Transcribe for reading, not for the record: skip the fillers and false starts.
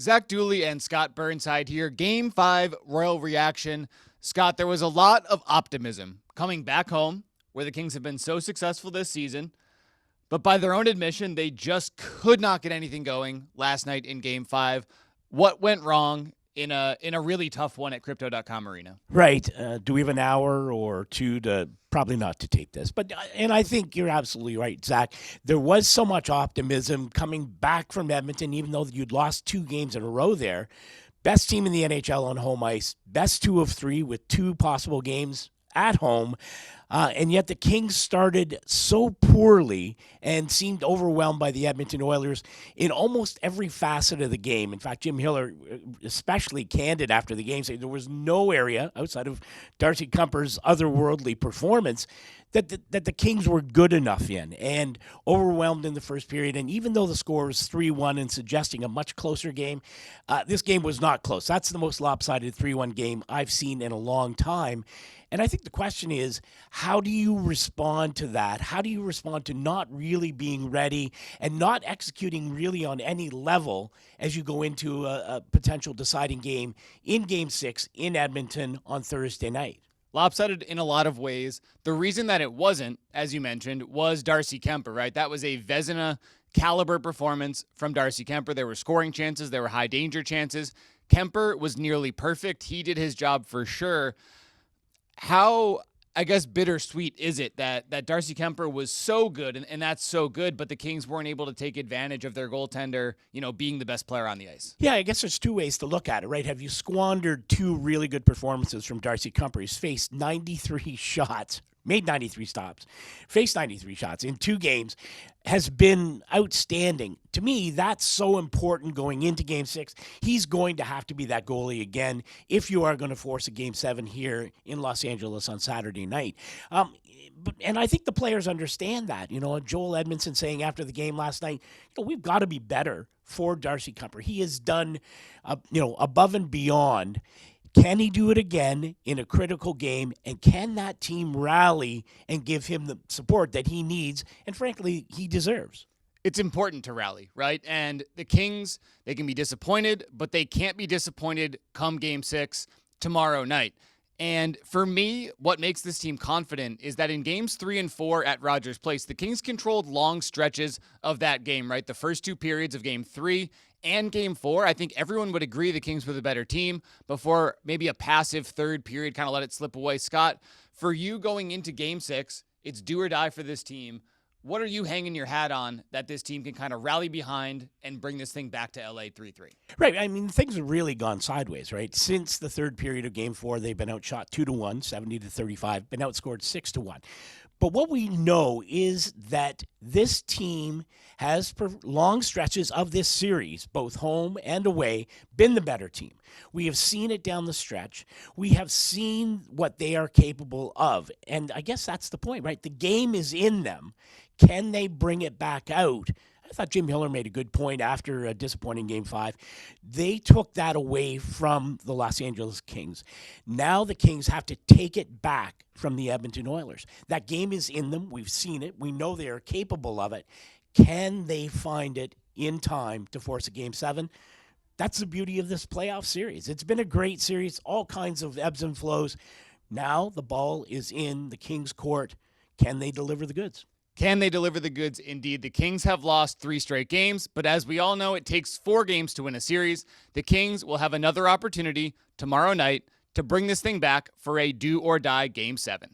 Zach Dooley and Scott Burnside here. Game 5 Royal reaction. Scott, there was a lot of optimism coming back home where the Kings have been so successful this season. But by their own admission, they just could not get anything going last night in Game 5. What went wrong in a really tough one at Crypto.com Arena? Right. Do we have an hour or two to probably not to tape this? And I think you're absolutely right, Zach. There was so much optimism coming back from Edmonton, even though you'd lost 2 games in a row there. Best team in the NHL on home ice, best 2 of 3 with 2 possible games at home. And yet the Kings started so poorly and seemed overwhelmed by the Edmonton Oilers in almost every facet of the game. In fact, Jim Hiller, especially candid after the game, said there was no area outside of Darcy Kuemper's otherworldly performance that the Kings were good enough in, and overwhelmed in the first period. And even though the score was 3-1 and suggesting a much closer game, this game was not close. That's the most lopsided 3-1 game I've seen in a long time. And I think the question is, how do you respond to that? How do you respond to not really being ready and not executing really on any level as you go into a potential deciding game in Game 6 in Edmonton on Thursday night? Lopsided in a lot of ways. The reason that it wasn't, as you mentioned, was Darcy Kuemper, right? That was a Vezina caliber performance from Darcy Kuemper. There were scoring chances. There were high danger chances. Kuemper was nearly perfect. He did his job for sure. How, I guess, bittersweet is it that Darcy Kuemper was so good, and that's so good, but the Kings weren't able to take advantage of their goaltender, being the best player on the ice? Yeah, I guess there's 2 ways to look at it, right? Have you squandered 2 really good performances from Darcy Kuemper? He's faced 93 shots, made 93 stops, faced 93 shots in 2 games, has been outstanding. To me, that's so important going into Game 6. He's going to have to be that goalie again if you are going to force a Game 7 here in Los Angeles on Saturday night. And I think the players understand that. Joel Edmondson saying after the game last night, we've got to be better for Darcy Kuemper. He has done, above and beyond. Can he do it again in a critical game? And can that team rally and give him the support that he needs and, frankly, he deserves? It's important to rally, right? And the Kings, they can be disappointed, but they can't be disappointed come Game 6 tomorrow night. And for me, what makes this team confident is that in Games 3 and 4 at Rogers Place, the Kings controlled long stretches of that game, right? The first 2 periods of Game 3 and Game 4, I think everyone would agree the Kings were the better team before maybe a passive third period kind of let it slip away. Scott, for you going into Game 6, it's do or die for this team. What are you hanging your hat on that this team can kind of rally behind and bring this thing back to LA 3-3? Right. I mean, things have really gone sideways, right? Since the third period of Game 4, they've been outshot 2-1, 70-35, been outscored 6-1. But what we know is that this team has, for long stretches of this series, both home and away, been the better team. We have seen it down the stretch. We have seen what they are capable of. And I guess that's the point, right? The game is in them. Can they bring it back out? I thought Jim Hiller made a good point after a disappointing Game 5. They took that away from the Los Angeles Kings. Now the Kings have to take it back from the Edmonton Oilers. That game is in them. We've seen it. We know they are capable of it. Can they find it in time to force a Game 7? That's the beauty of this playoff series. It's been a great series, all kinds of ebbs and flows. Now the ball is in the Kings' court. Can they deliver the goods? Can they deliver the goods? Indeed. The Kings have lost 3 straight games, but as we all know, it takes 4 games to win a series. The Kings will have another opportunity tomorrow night to bring this thing back for a do or die Game 7.